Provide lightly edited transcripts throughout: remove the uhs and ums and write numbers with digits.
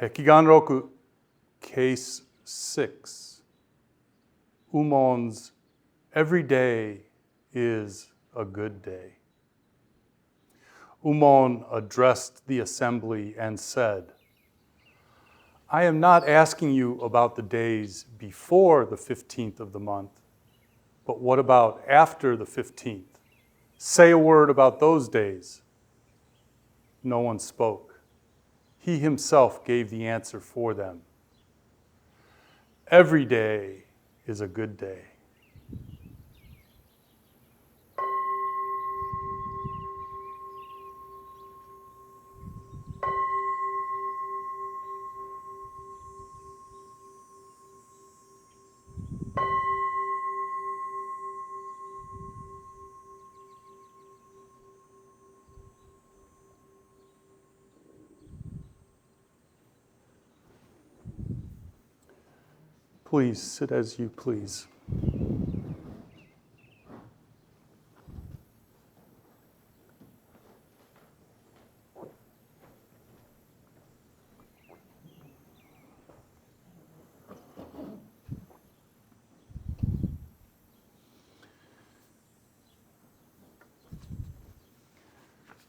Hekigan Roku, Case 6. Umon's every day is a good day. Umon addressed the assembly and said, I am not asking you about the days before the 15th of the month, but what about after the 15th? Say a word about those days. No one spoke. He himself gave the answer for them. Every day is a good day. Please sit as you please.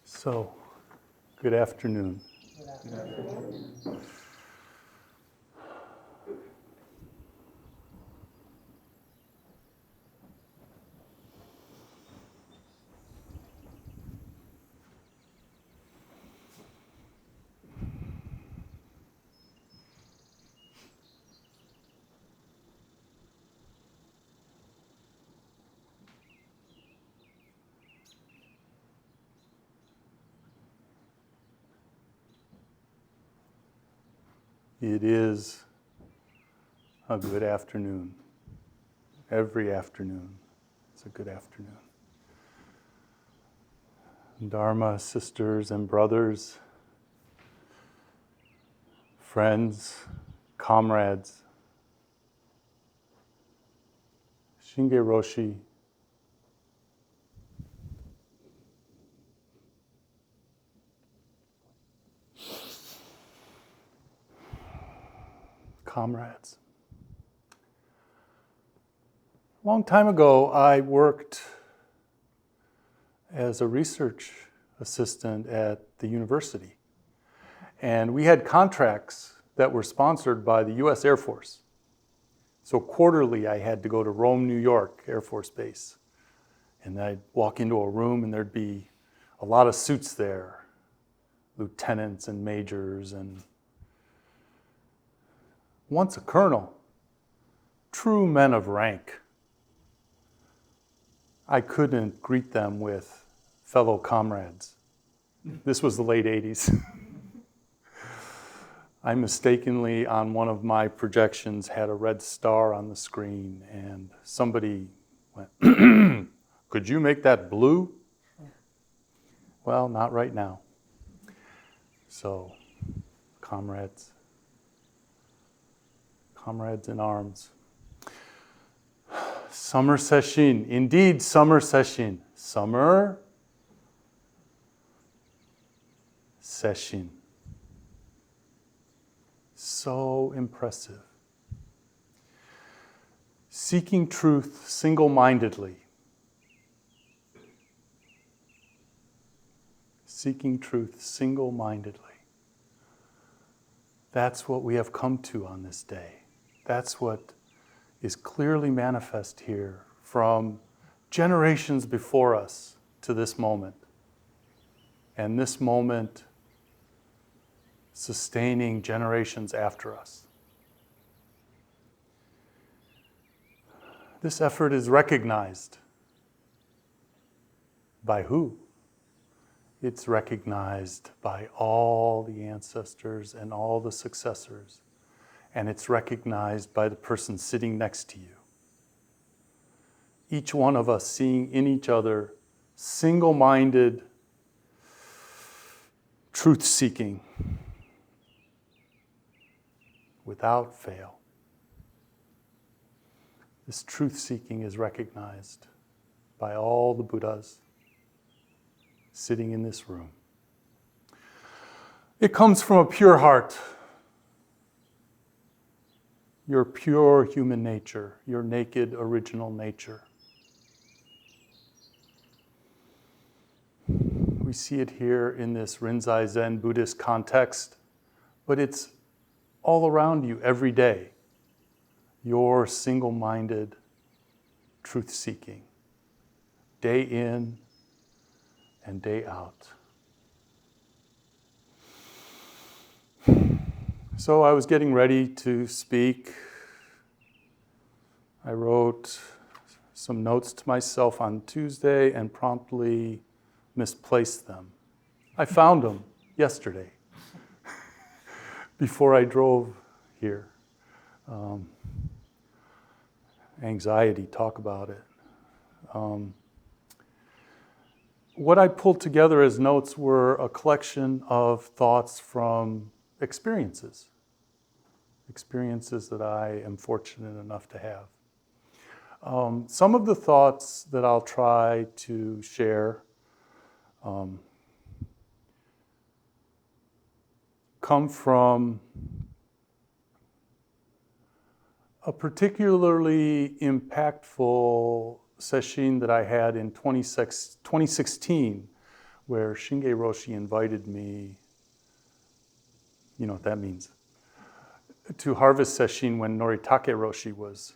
So, good afternoon. Good afternoon. It is a good afternoon. Every afternoon is a good afternoon. Dharma sisters and brothers, friends, comrades, Shinge Roshi, comrades. A long time ago, I worked as a research assistant at the university. And we had contracts that were sponsored by the US Air Force. So quarterly, I had to go to Rome, New York Air Force Base. And I'd walk into a room and there'd be a lot of suits there, lieutenants and majors, and once a colonel, true men of rank. I couldn't greet them with fellow comrades. This was the late 80s. I mistakenly, on one of my projections, had a red star on the screen, and somebody went, could you make that blue? Well, not right now. So, comrades in arms. Summer Sesshin, indeed summer Sesshin. Summer Sesshin. So impressive. Seeking truth single-mindedly. Seeking truth single-mindedly. That's what we have come to on this day. That's what is clearly manifest here from generations before us to this moment. And this moment sustaining generations after us. This effort is recognized by who? It's recognized by all the ancestors and all the successors. And it's recognized by the person sitting next to you. Each one of us seeing in each other single-minded truth-seeking without fail. This truth-seeking is recognized by all the Buddhas sitting in this room. It comes from a pure heart, your pure human nature, your naked original nature. We see it here in this Rinzai Zen Buddhist context, but it's all around you every day. Your single-minded truth-seeking, day in and day out. So I was getting ready to speak. I wrote some notes to myself on Tuesday and promptly misplaced them. I found them yesterday before I drove here. Anxiety, talk about it. What I pulled together as notes were a collection of thoughts from experiences that I am fortunate enough to have. Some of the thoughts that I'll try to share come from a particularly impactful Sesshin that I had in 2016, where Shinge Roshi invited me, you know what that means, to harvest Sesshin when Noritake Roshi was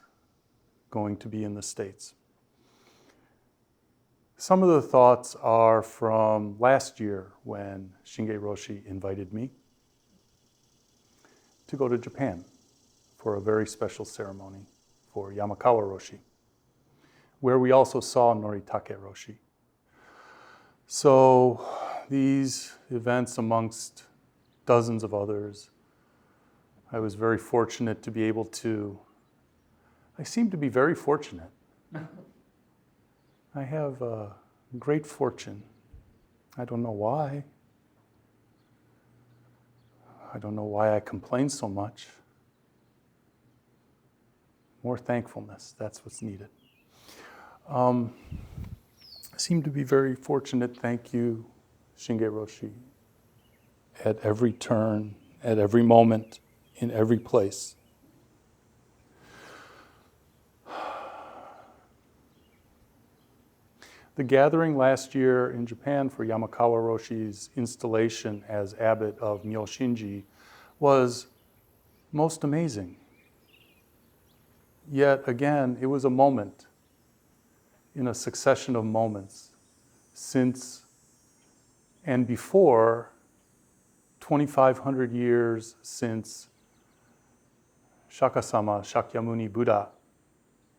going to be in the States. Some of the thoughts are from last year when Shinge Roshi invited me to go to Japan for a very special ceremony for Yamakawa Roshi, where we also saw Noritake Roshi. So these events, amongst dozens of others, I was very fortunate to be able to, I seem to be very fortunate. I have great fortune. I don't know why. I don't know why I complain so much. More thankfulness, that's what's needed. I seem to be very fortunate, thank you, Shinge Roshi, at every turn, at every moment, in every place. The gathering last year in Japan for Yamakawa Roshi's installation as abbot of Myoshinji was most amazing. Yet again, it was a moment in a succession of moments since and before 2,500 years since Shakasama, Shakyamuni Buddha,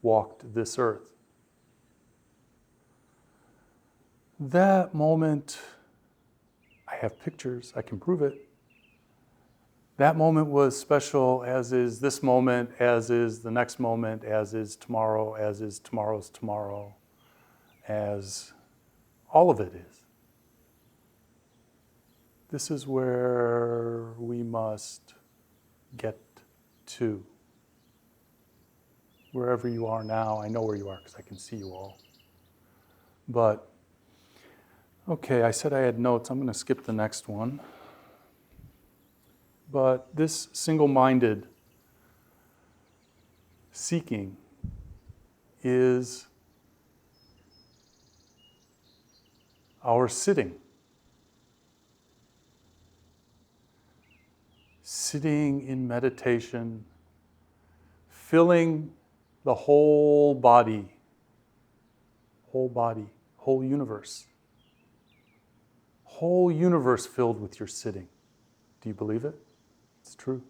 walked this earth. That moment, I have pictures, I can prove it. That moment was special, as is this moment, as is the next moment, as is tomorrow, as is tomorrow's tomorrow, as all of it is. This is where we must get to. Wherever you are now, I know where you are because I can see you all. But okay, I said I had notes. I'm going to skip the next one. But this single-minded seeking is our sitting. Sitting in meditation, filling the whole body, whole universe. Whole universe filled with your sitting. Do you believe it? It's true.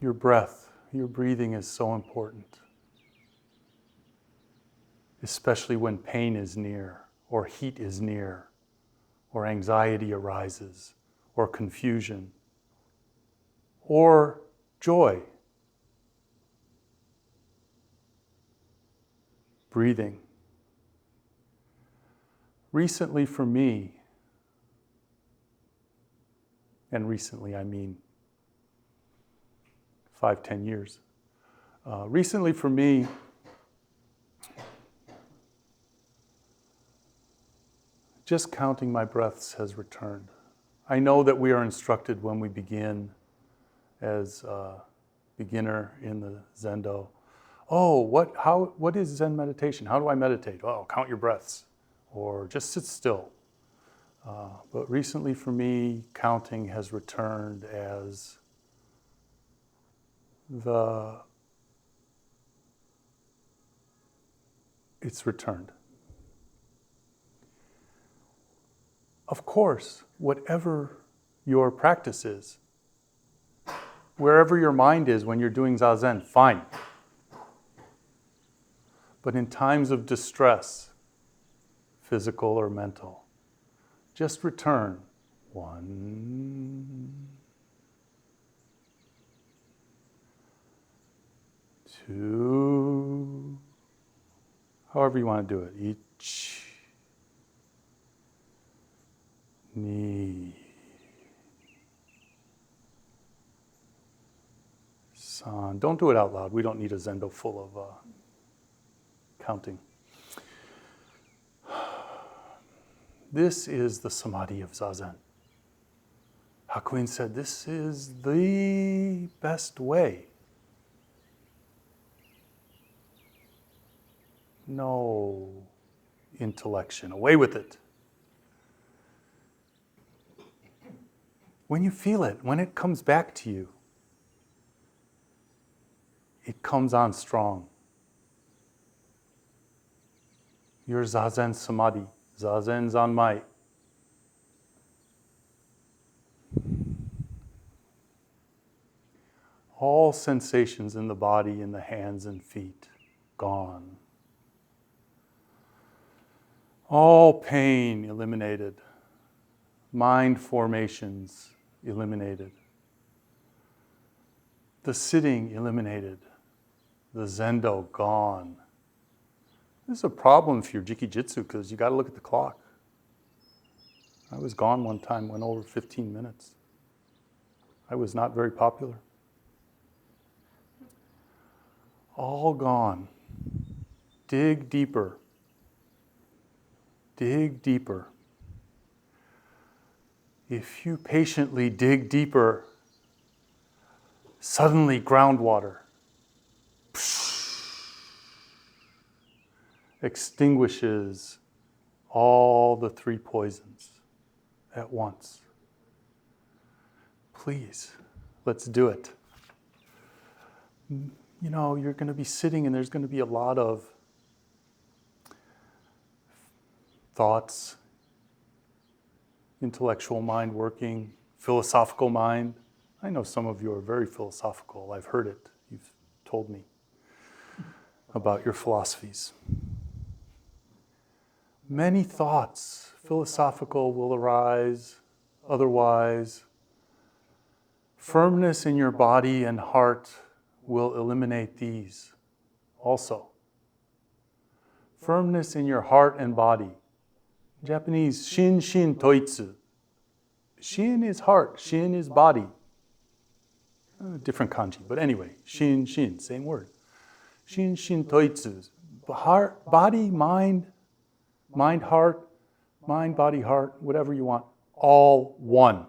Your breath, your breathing is so important, especially when pain is near, or heat is near, or anxiety arises, or confusion, or joy. Breathing. Recently for me, and recently I mean 5-10 years. Recently for me, just counting my breaths has returned. I know that we are instructed when we begin as a beginner in the Zendo. Oh, what is Zen meditation? How do I meditate? Oh, count your breaths, or just sit still. But recently for me, counting has returned as it's returned. Of course, whatever your practice is, wherever your mind is when you're doing Zazen, fine. But in times of distress, physical or mental, just return. 1, 2, however you want to do it. 1, 2, 3. Don't do it out loud. We don't need a Zendo full of counting. This is the samadhi of Zazen. Hakuin said this is the best way. No intellection. Away with it. When you feel it, when it comes back to you, it comes on strong. Your Zazen Samadhi, Zazen Zanmai. All sensations in the body, in the hands and feet, gone. All pain eliminated. Mind formations eliminated. The sitting eliminated. The Zendo gone. This is a problem for your Jikijitsu because you got to look at the clock. I was gone one time, went over 15 minutes. I was not very popular. All gone. Dig deeper. Dig deeper. If you patiently dig deeper, suddenly groundwater extinguishes all the 3 poisons at once. Please, let's do it. You know, you're going to be sitting and there's going to be a lot of thoughts, intellectual mind working, philosophical mind. I know some of you are very philosophical. I've heard it. You've told me about your philosophies. Many thoughts, philosophical, will arise, otherwise. Firmness in your body and heart will eliminate these also. Firmness in your heart and body. Japanese, shin shin toitsu. Shin is heart, shin is body. Different kanji, but anyway, shin shin, same word. Shin shin toitsu. Heart, body, mind, heart, mind, body, heart, whatever you want, all one.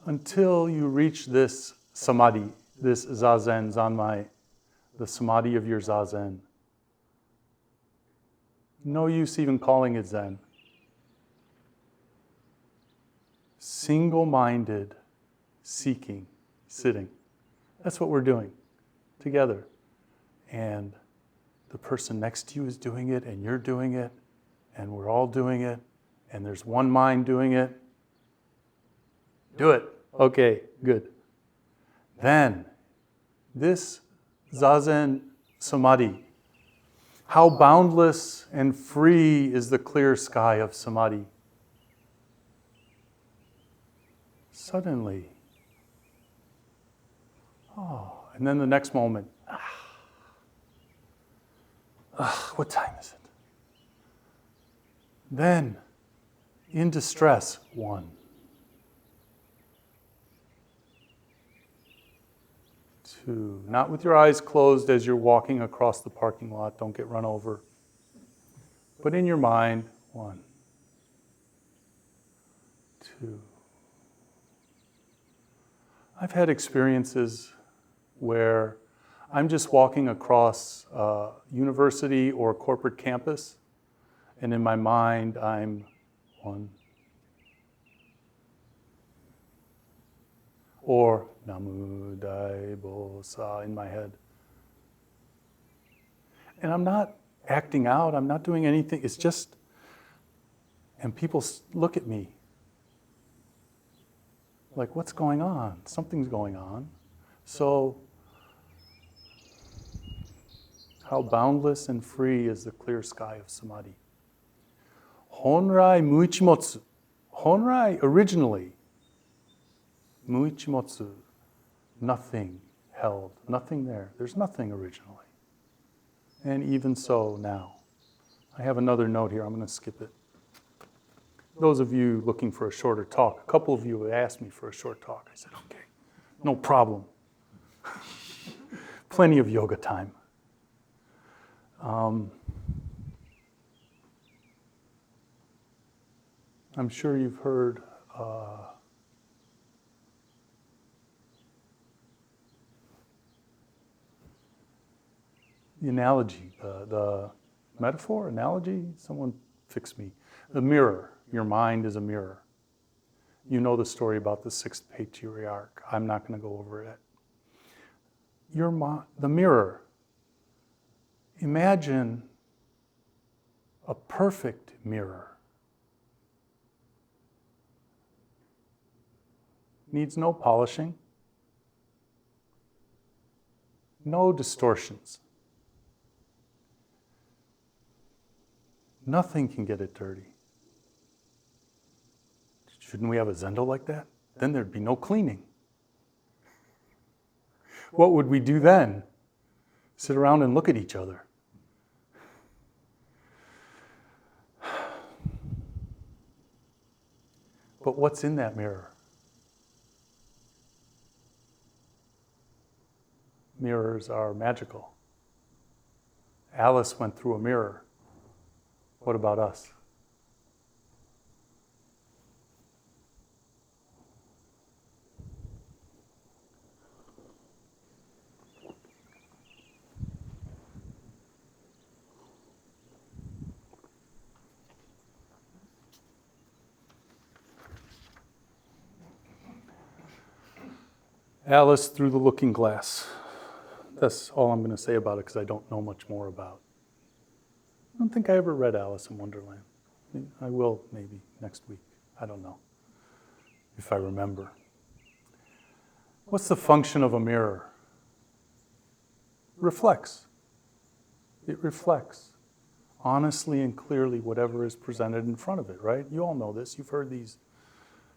Until you reach this samadhi, this zazen, zanmai, the samadhi of your zazen. No use even calling it Zen. Single-minded seeking, sitting. That's what we're doing together. And the person next to you is doing it, and you're doing it, and we're all doing it, and there's one mind doing it. Do it. Okay, good. Then, this Zazen Samadhi, how boundless and free is the clear sky of Samadhi. Suddenly, and then the next moment, what time is it? Then, in distress, 1, 2, not with your eyes closed as you're walking across the parking lot, don't get run over. But in your mind, 1, 2. I've had experiences where I'm just walking across a university or corporate campus, and in my mind I'm 1. Or Namu Dai Bo Sa in my head. And I'm not acting out, I'm not doing anything, it's just, and people look at me like, what's going on? Something's going on. So, how boundless and free is the clear sky of samadhi? Honrai muichimotsu. Honrai, originally, muichimotsu, nothing held, nothing there. There's nothing originally. And even so now. I have another note here, I'm going to skip it. Those of you looking for a shorter talk, a couple of you have asked me for a short talk. I said, okay, no problem. Plenty of yoga time. I'm sure you've heard the analogy, the metaphor, analogy, someone fix me. The mirror, your mind is a mirror. You know the story about the 6th patriarch. I'm not going to go over it. The mirror, imagine a perfect mirror. Needs no polishing, no distortions. Nothing can get it dirty. Shouldn't we have a zendo like that? Then there'd be no cleaning. What would we do then? Sit around and look at each other. But what's in that mirror? Mirrors are magical. Alice went through a mirror. What about us? Alice through the looking glass. That's all I'm going to say about it because I don't know much more about. I don't think I ever read Alice in Wonderland. I will maybe next week. I don't know if I remember. What's the function of a mirror? Reflects. It reflects honestly and clearly whatever is presented in front of it, right? You all know this. You've heard these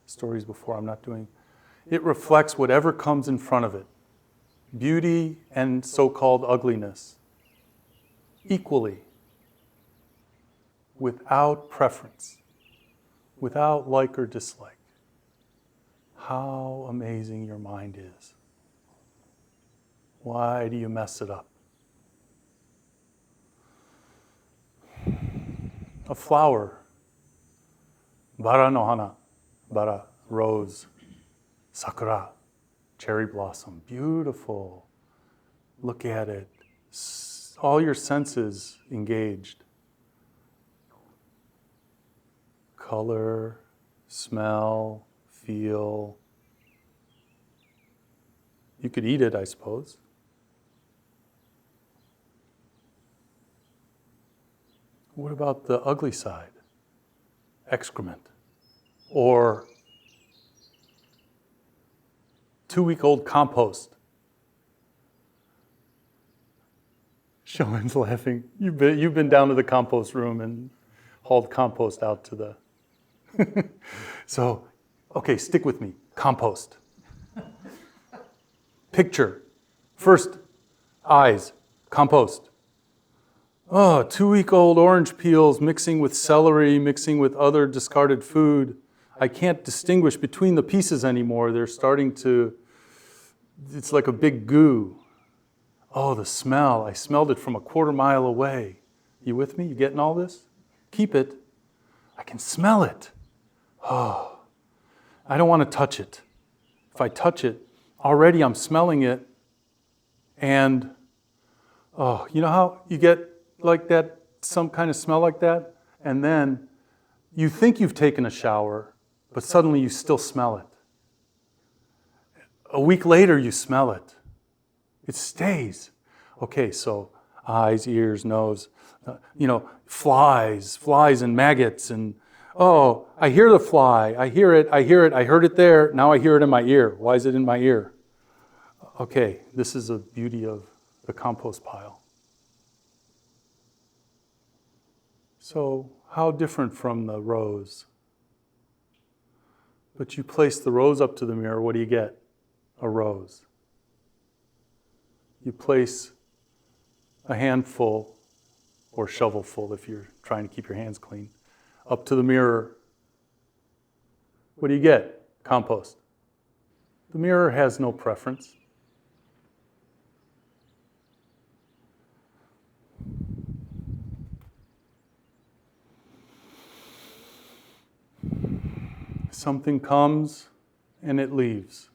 stories before. I'm not doing. It reflects whatever comes in front of it. Beauty and so-called ugliness. Equally. Without preference. Without like or dislike. How amazing your mind is. Why do you mess it up? A flower. Bara no hana. Bara, rose. Sakura, cherry blossom, beautiful. Look at it. All your senses engaged. Color, smell, feel. You could eat it, I suppose. What about the ugly side? Excrement. Or 2-week-old compost. Shoen's laughing. You've been down to the compost room and hauled compost out to the... So, okay, stick with me. Compost. Picture. First, eyes. Compost. Oh, 2-week-old orange peels mixing with celery, mixing with other discarded food. I can't distinguish between the pieces anymore. They're starting to... It's like a big goo. Oh, the smell. I smelled it from a quarter mile away. You with me? You getting all this? Keep it. I can smell it. Oh, I don't want to touch it. If I touch it, already I'm smelling it, and you know how you get like that, some kind of smell like that, and then you think you've taken a shower, but suddenly you still smell it. A week later, you smell it. It stays. Okay, so eyes, ears, nose, flies and maggots, and I hear the fly, I hear it, I heard it there, now I hear it in my ear. Why is it in my ear? Okay, this is the beauty of the compost pile. So, how different from the rose? But you place the rose up to the mirror, what do you get? A rose. You place a handful, or shovelful if you're trying to keep your hands clean, up to the mirror. What do you get? Compost. The mirror has no preference. Something comes and it leaves.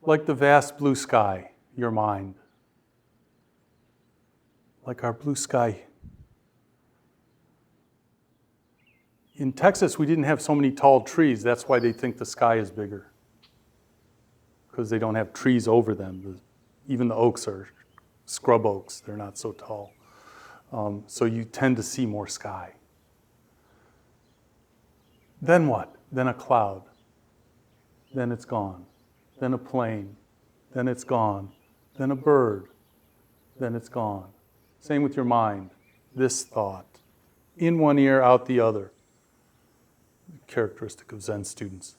Like the vast blue sky, your mind. Like our blue sky. In Texas, we didn't have so many tall trees. That's why they think the sky is bigger. Because they don't have trees over them. Even the oaks are scrub oaks. They're not so tall. So you tend to see more sky. Then what? Then a cloud. Then it's gone. Then a plane. Then it's gone. Then a bird. Then it's gone. Same with your mind. This thought. In one ear, out the other. Characteristic of Zen students.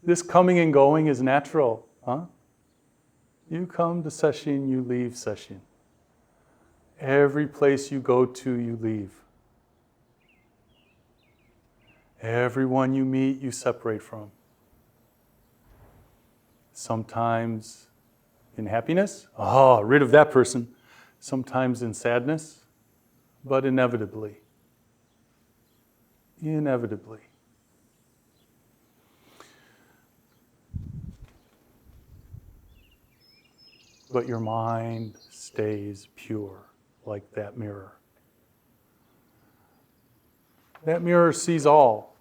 This coming and going is natural, huh? You come to Sesshin, you leave Sesshin. Every place you go to, you leave. Everyone you meet, you separate from. Sometimes in happiness, rid of that person. Sometimes in sadness, but inevitably. Inevitably. But your mind stays pure, like that mirror. That mirror sees all.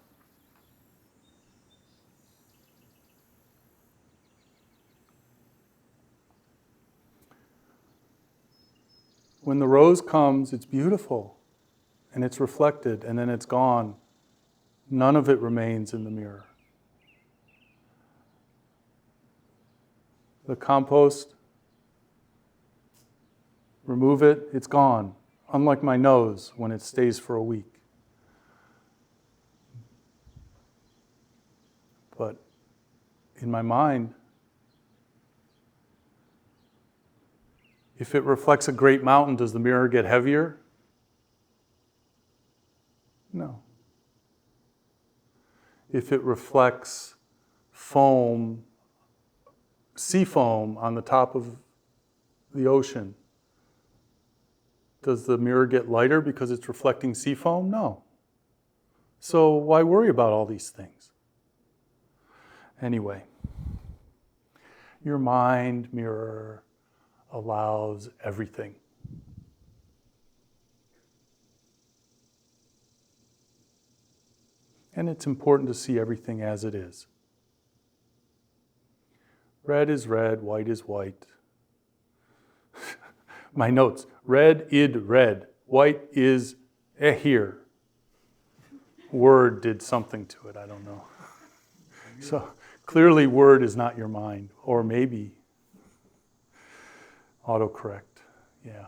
When the rose comes, it's beautiful, and it's reflected, and then it's gone. None of it remains in the mirror. The compost, remove it, it's gone. Unlike my nose, when it stays for a week. But in my mind, if it reflects a great mountain, does the mirror get heavier? No. If it reflects foam, sea foam on the top of the ocean, does the mirror get lighter because it's reflecting sea foam? No. So why worry about all these things? Anyway, your mind mirror allows everything. And it's important to see everything as it is. Red is red, white is white. My notes, red, red, white is here. Word did something to it, I don't know. So clearly word is not your mind, or maybe autocorrect, yeah.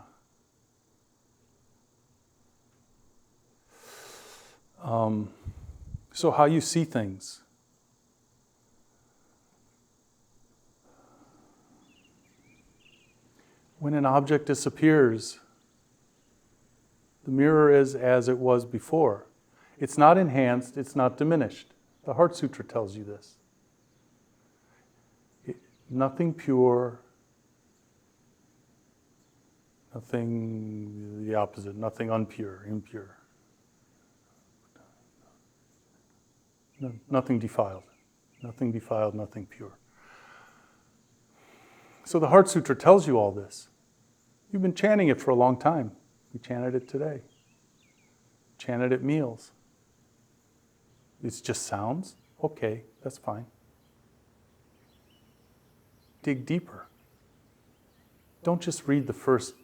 So how you see things. When an object disappears, the mirror is as it was before. It's not enhanced, it's not diminished. The Heart Sutra tells you this. Nothing pure, Nothing, the opposite, nothing unpure, impure. Nothing defiled, nothing pure. So the Heart Sutra tells you all this. You've been chanting it for a long time. We chanted it today. Chanted at meals. It's just sounds? Okay, that's fine. Dig deeper. Don't just read the first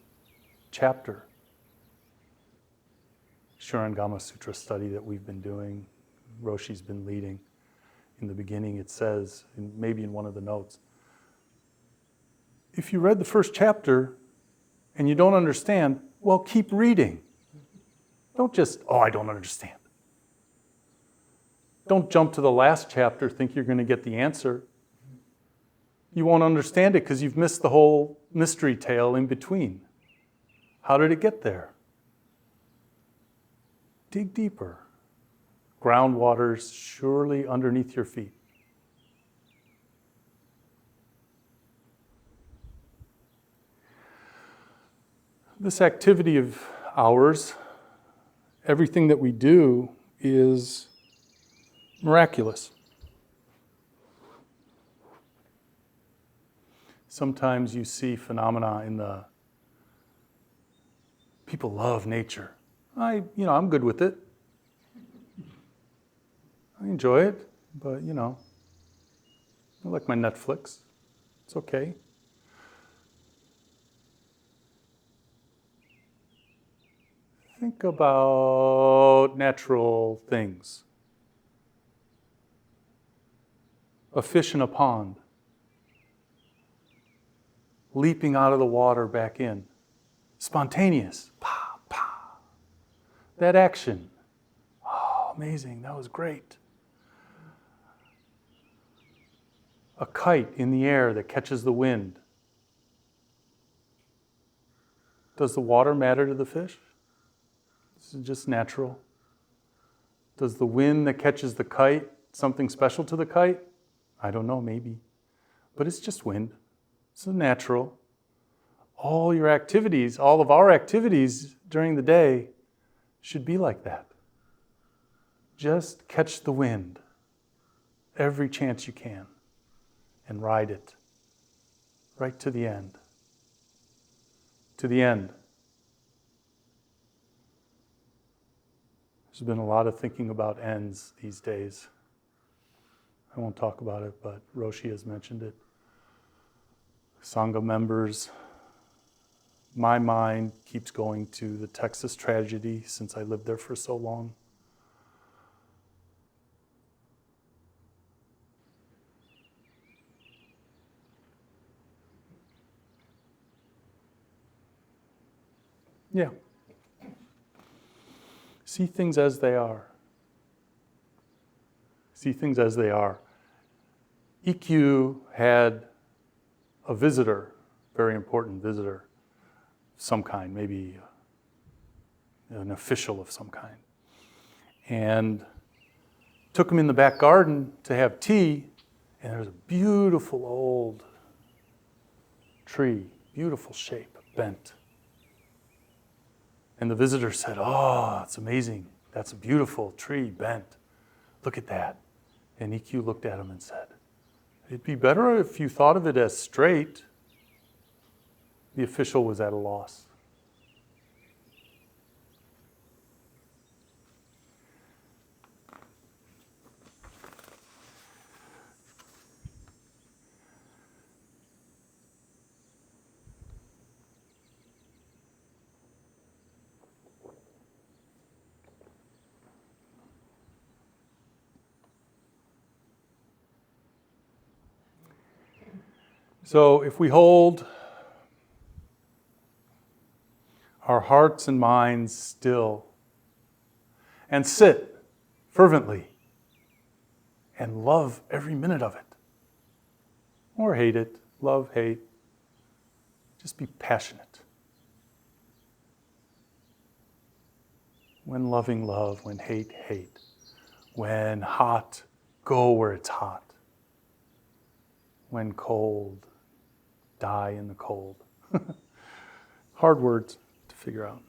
chapter. Shurangama Sutra study that we've been doing, Roshi's been leading. In the beginning it says, maybe in one of the notes, if you read the first chapter and you don't understand, well, keep reading. Don't just, I don't understand. Don't jump to the last chapter, think you're going to get the answer. You won't understand it because you've missed the whole mystery tale in between. How did it get there? Dig deeper. Groundwater's surely underneath your feet. This activity of ours, everything that we do is miraculous. Sometimes you see phenomena in the, people love nature. I'm good with it. I enjoy it, but I like my Netflix. It's okay. Think about natural things. A fish in a pond, leaping out of the water back in. Spontaneous. Pa, pa. That action. Oh, amazing. That was great. A kite in the air that catches the wind. Does the water matter to the fish? This is just natural. Does the wind that catches the kite something special to the kite? I don't know, maybe. But it's just wind. It's natural. All your activities, all of our activities during the day should be like that. Just catch the wind every chance you can and ride it right to the end. To the end. There's been a lot of thinking about ends these days. I won't talk about it, but Roshi has mentioned it. Sangha members, my mind keeps going to the Texas tragedy since I lived there for so long. Yeah. See things as they are. See things as they are. EQ had a visitor, very important visitor of some kind, maybe an official of some kind, and took him in the back garden to have tea, and there was a beautiful old tree, beautiful shape, bent. And the visitor said, it's amazing. That's a beautiful tree, bent. Look at that. And EQ looked at him and said, it'd be better if you thought of it as straight. The official was at a loss. So if we hold our hearts and minds still and sit fervently and love every minute of it, or hate it, love, hate, just be passionate. When loving, love. When hate, hate. When hot, go where it's hot. When cold, die in the cold. Hard words to figure out.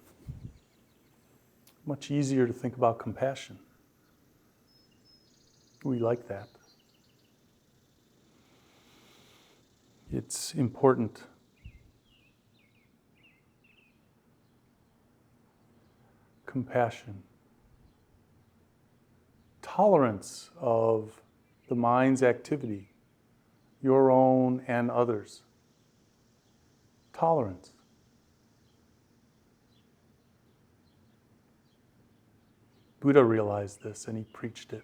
Much easier to think about compassion. We like that. It's important. Compassion. Tolerance of the mind's activity, your own and others. Tolerance. Buddha realized this and he preached it.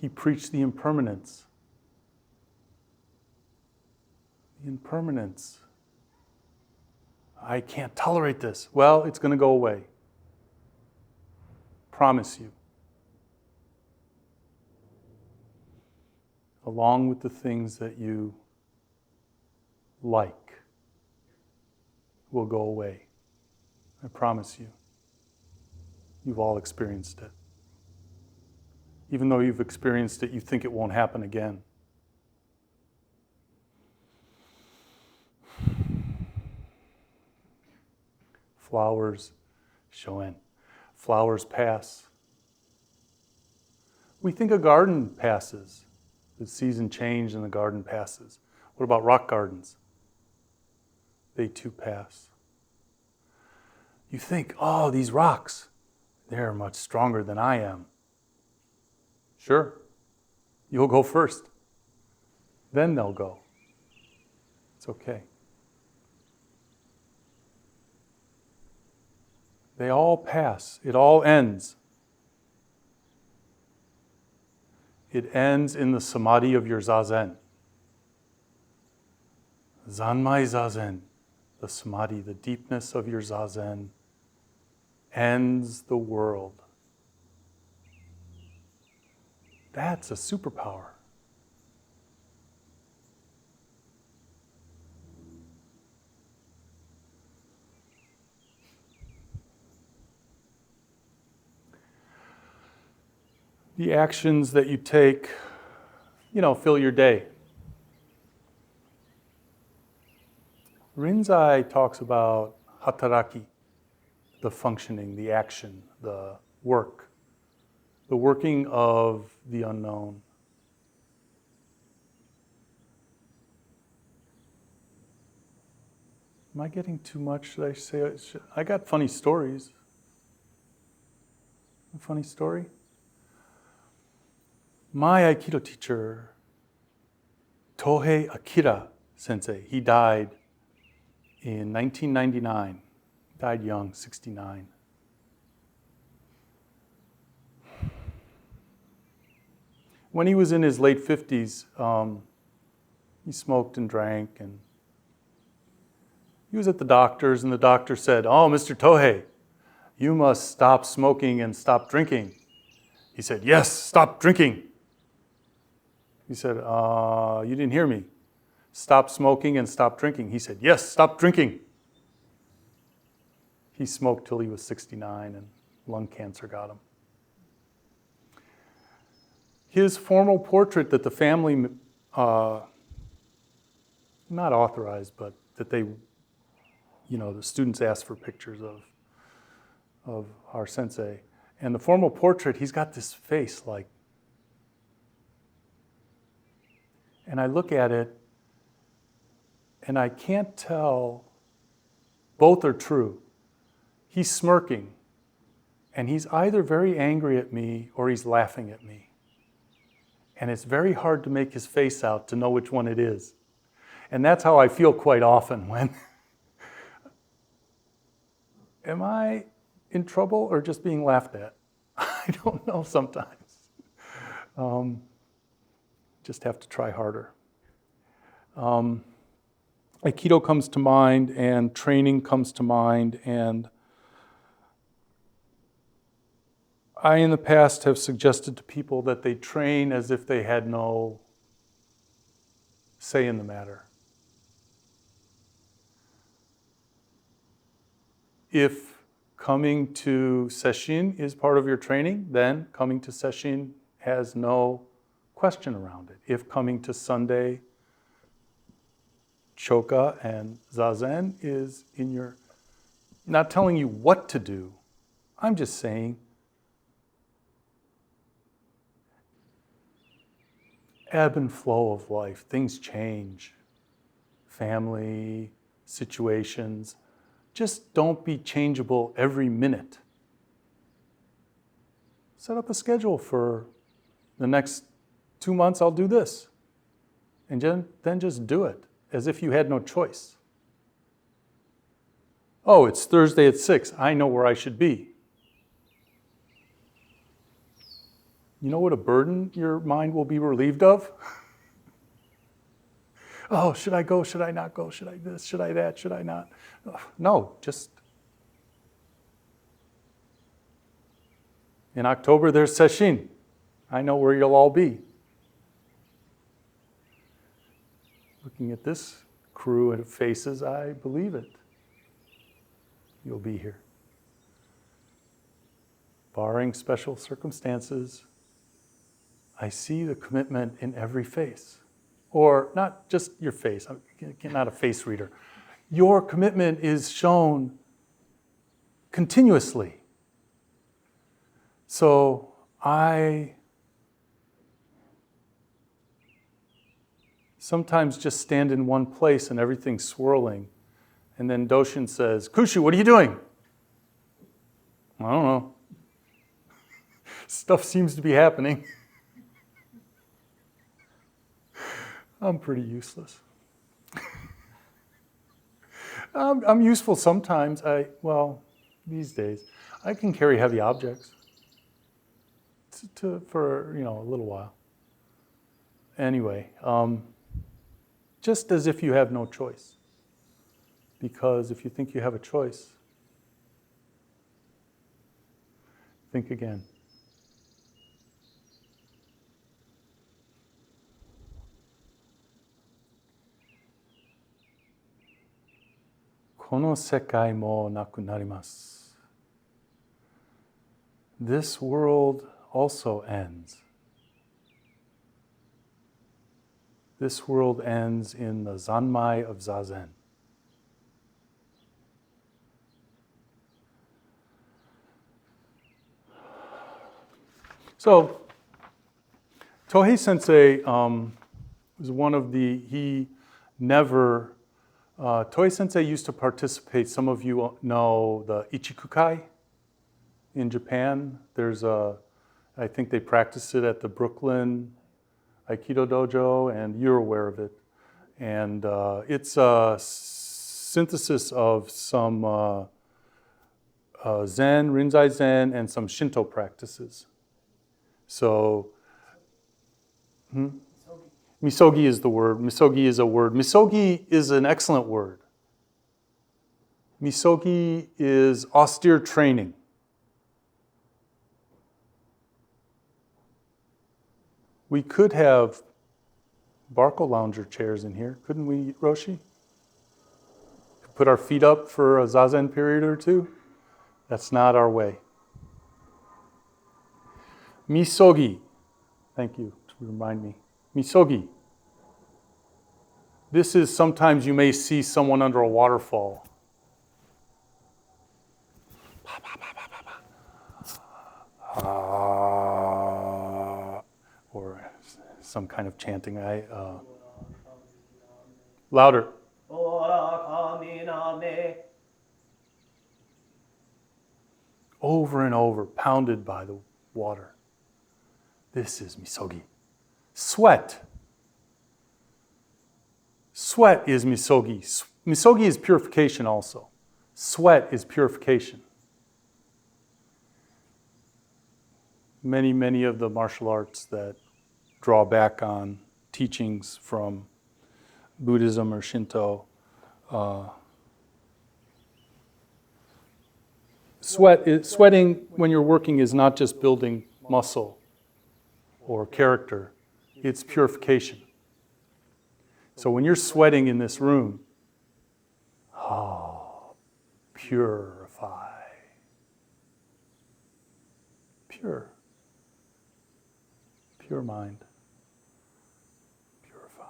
He preached the impermanence. The impermanence. I can't tolerate this. Well, it's going to go away. Promise you. Along with the things that you like will go away. I promise you. You've all experienced it. Even though you've experienced it, you think it won't happen again. Flowers, Shoen. Flowers pass. We think a garden passes. The season changed and the garden passes. What about rock gardens? They too pass. You think, oh, these rocks, they're much stronger than I am. Sure, you'll go first. Then they'll go. It's okay. They all pass. It all ends. It ends in the samadhi of your zazen. Zanmai zazen, the samadhi, the deepness of your zazen, ends the world. That's a superpower. The actions that you take, fill your day. Rinzai talks about hataraki, the functioning, the action, the work, the working of the unknown. Am I getting too much? Should I say? I got funny stories. A funny story? My Aikido teacher, Tohei Akira Sensei, he died in 1999. Died young, 69. When he was in his late 50s, he smoked and drank, and he was at the doctor's, and the doctor said, "Oh, Mr. Tohei, you must stop smoking and stop drinking." He said, "Yes, stop drinking." He said, "You didn't hear me. Stop smoking and stop drinking." He said, "Yes, stop drinking." He smoked till he was 69 and lung cancer got him. His formal portrait that the family, not authorized, but that they, the students asked for pictures of our sensei. And the formal portrait, he's got this face like, and I look at it and I can't tell, both are true. He's smirking and he's either very angry at me or he's laughing at me. And it's very hard to make his face out to know which one it is. And that's how I feel quite often when, am I in trouble or just being laughed at? I don't know sometimes. Just have to try harder. Aikido comes to mind and training comes to mind, and I in the past have suggested to people that they train as if they had no say in the matter. If coming to Sesshin is part of your training, then coming to Sesshin has no question around it. If coming to Sunday Choka and Zazen is in your, not telling you what to do, I'm just saying, ebb and flow of life, things change, family, situations, just don't be changeable every minute. Set up a schedule for the next 2 months, I'll do this. And then just do it, as if you had no choice. Oh, it's Thursday at 6, I know where I should be. You know what a burden your mind will be relieved of? Oh, should I go? Should I not go? Should I this? Should I that? Should I not? No, just. In October, there's Sesshin. I know where you'll all be. Looking at this crew of faces, I believe it. You'll be here. Barring special circumstances, I see the commitment in every face. Or not just your face, I'm not a face reader. Your commitment is shown continuously. So I sometimes just stand in one place and everything's swirling. And then Doshin says, Kuushu, what are you doing? I don't know. Stuff seems to be happening. I'm pretty useless. I'm useful sometimes. These days, I can carry heavy objects for a little while. Anyway, just as if you have no choice. Because if you think you have a choice, think again. Kono sekai mo nakunarimasu. This world also ends. This world ends in the Zanmai of Zazen. So, Tohei Sensei was one of he never, Tohei Sensei used to participate, some of you know the Ichikukai in Japan. I think they practice it at the Brooklyn Aikido Dojo, and you're aware of it. And it's a synthesis of some Zen, Rinzai Zen, and some Shinto practices. So, misogi is the word. Misogi is a word. Misogi is an excellent word. Misogi is austere training. We could have Barco lounger chairs in here, couldn't we, Roshi? Put our feet up for a Zazen period or two? That's not our way. Misogi. Thank you to remind me. Misogi. This is sometimes you may see someone under a waterfall. Or some kind of chanting. Louder. Over and over, pounded by the water. This is misogi. Sweat. Sweat is misogi. Misogi is purification also. Sweat is purification. Many of the martial arts that draw back on teachings from Buddhism or Shinto, sweating when you're working is not just building muscle or character, it's purification. So when you're sweating in this room, purify. Pure. Pure mind. Purify.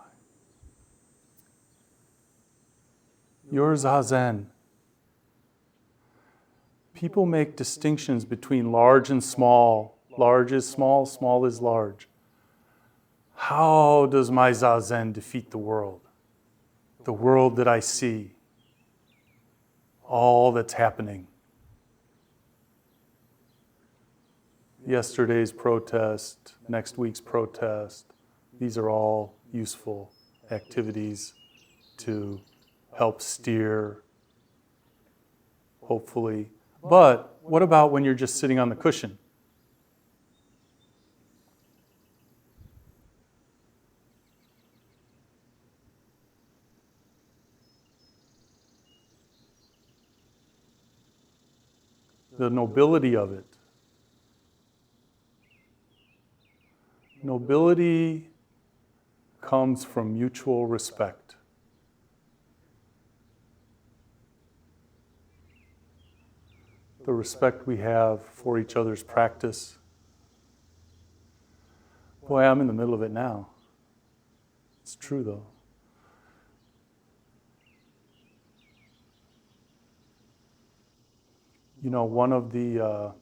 Your Zazen. People make distinctions between large and small. Large is small, small is large. How does my Zazen defeat the world? The world that I see. All that's happening. Yesterday's protest, next week's protest, these are all useful activities to help steer, hopefully. But what about when you're just sitting on the cushion? The nobility of it. Nobility comes from mutual respect. The respect we have for each other's practice. Boy, I'm in the middle of it now. It's true though. You know, one of the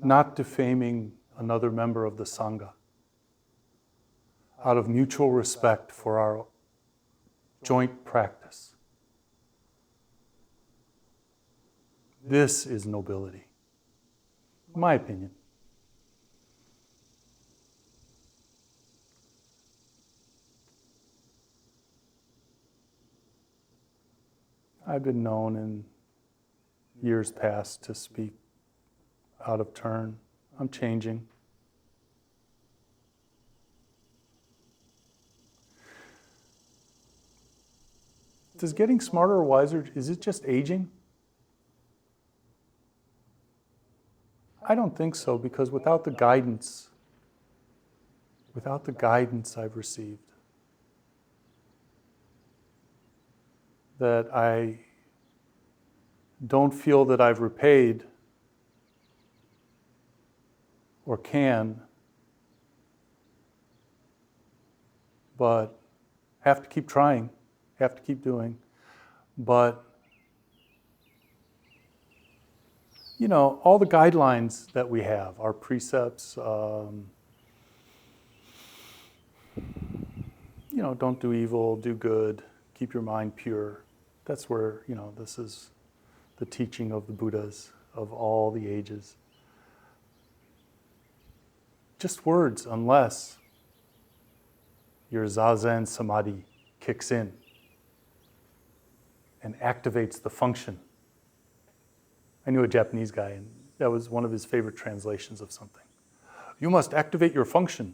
not defaming another member of the Sangha out of mutual respect for our joint practice. This is nobility, in my opinion. I've been known in years past to speak out of turn. I'm changing. Does getting smarter or wiser, is it just aging? I don't think so, because without the guidance I've received, that I don't feel that I've repaid or can, but have to keep trying, have to keep doing. But, you know, all the guidelines that we have, our precepts, you know, don't do evil, do good, keep your mind pure. That's where, you know, this is the teaching of the Buddhas of all the ages. Just words, unless your Zazen Samadhi kicks in and activates the function. I knew a Japanese guy, and that was one of his favorite translations of something. You must activate your function.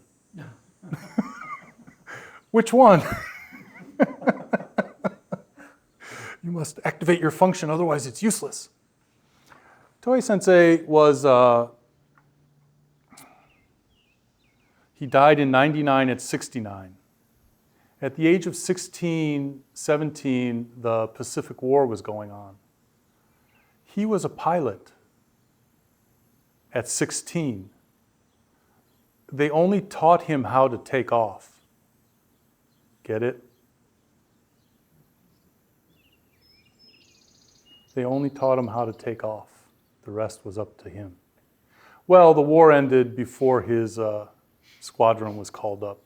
Which one? You must activate your function, otherwise it's useless. Toei Sensei was, he died in 99 at 69. At the age of 16, 17, the Pacific War was going on. He was a pilot at 16. They only taught him how to take off. Get it? They only taught him how to take off. The rest was up to him. Well, the war ended before his squadron was called up.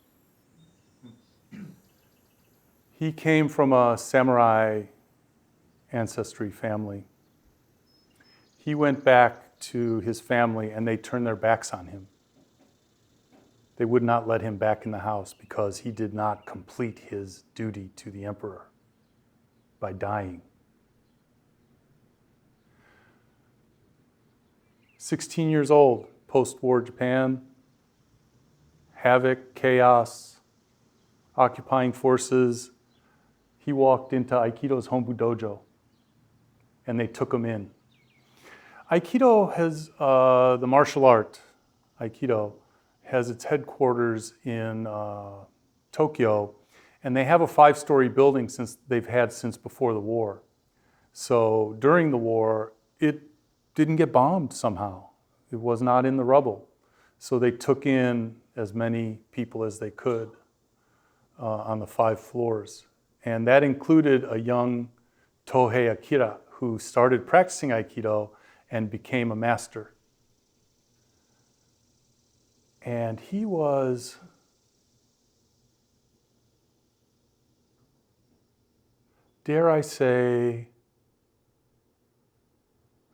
He came from a samurai ancestry family. He went back to his family and they turned their backs on him. They would not let him back in the house because he did not complete his duty to the emperor by dying. 16 years old, post-war Japan, havoc, chaos, occupying forces. He walked into Aikido's Hombu Dojo and they took him in. Aikido has, the martial art, Aikido, has its headquarters in Tokyo, And they have a 5-story building since they've had since before the war. So during the war, it didn't get bombed somehow. It was not in the rubble. So they took in as many people as they could on the 5 floors. And that included a young Tohei Akira who started practicing Aikido and became a master. And he was dare I say,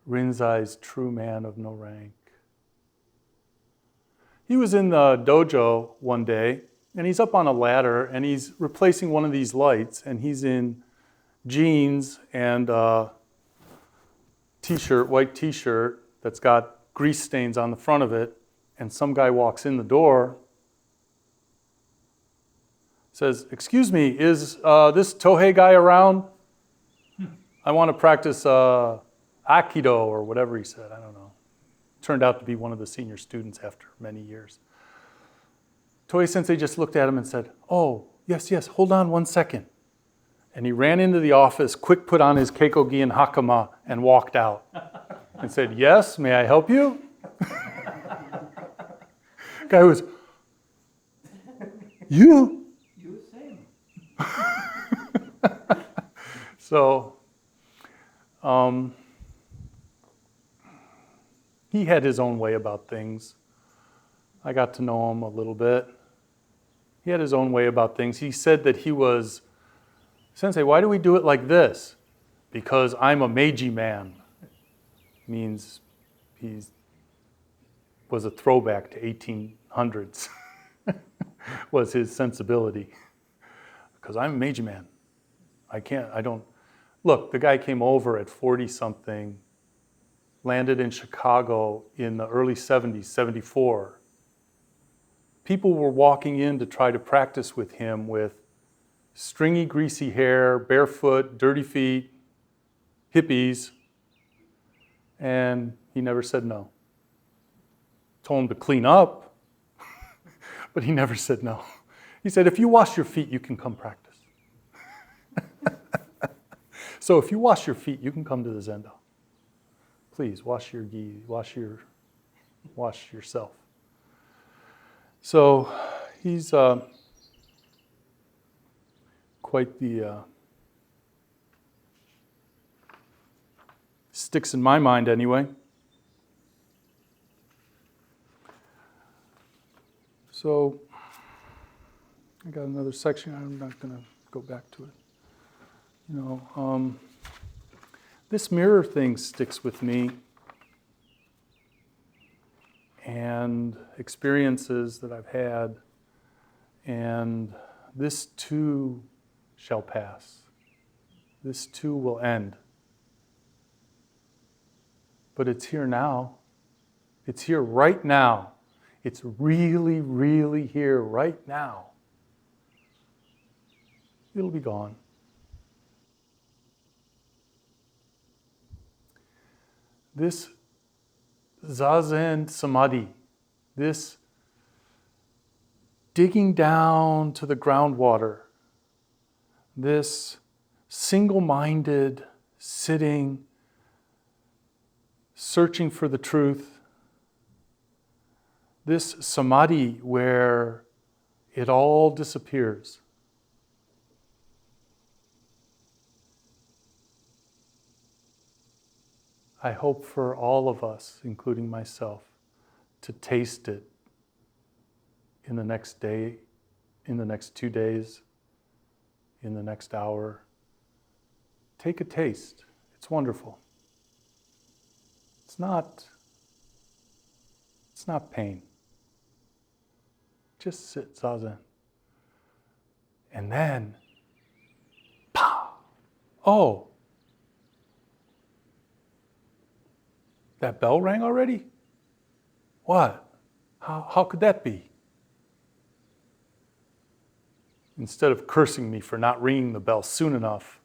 Rinzai's true man of no rank. He was in the dojo one day, and he's up on a ladder, and he's replacing one of these lights, and he's in jeans and a t-shirt, white t-shirt that's got grease stains on the front of it, and some guy walks in the door, says, "Excuse me, is this Tohei guy around? I want to practice Aikido," or whatever he said, I don't know. Turned out to be one of the senior students after many years. Tohei Sensei just looked at him and said, "Oh, yes, hold on 1 second." And he ran into the office, quick put on his keikogi and hakama, and walked out. And said, "Yes, may I help you?" Guy was, "You?" You same. So, he had his own way about things. I got to know him a little bit. He had his own way about things. He said that he was, "Sensei, why do we do it like this?" "Because I'm a Meiji man." Means he was a throwback to 1800s, was his sensibility. "Because I'm a Meiji man. Look, the guy came over at 40-something, landed in Chicago in the early 70s, 74. People were walking in to try to practice with him with stringy, greasy hair, barefoot, dirty feet, hippies, and he never said no. Told him to clean up, but he never said no. He said, "If you wash your feet, you can come practice." So if you wash your feet, you can come to the Zendo. Please wash your gi, wash yourself. So he's quite the sticks in my mind anyway. So I got another section. I'm not going to go back to it. This mirror thing sticks with me, and experiences that I've had, and this too shall pass. This too will end. But it's here now. It's here right now. It's really, really here right now. It'll be gone. This zazen samadhi, this digging down to the groundwater, this single-minded sitting, searching for the truth, this samadhi where it all disappears. I hope for all of us, including myself, to taste it in the next day, in the next 2 days, in the next hour. Take a taste. It's wonderful. It's not pain. Just sit zazen. And then, pow! Oh! That bell rang already? What? How could that be? Instead of cursing me for not ringing the bell soon enough,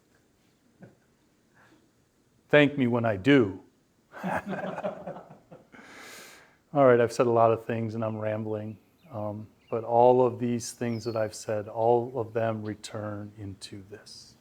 thank me when I do. All right, I've said a lot of things and I'm rambling, but But all of these things that I've said, all of them return into this.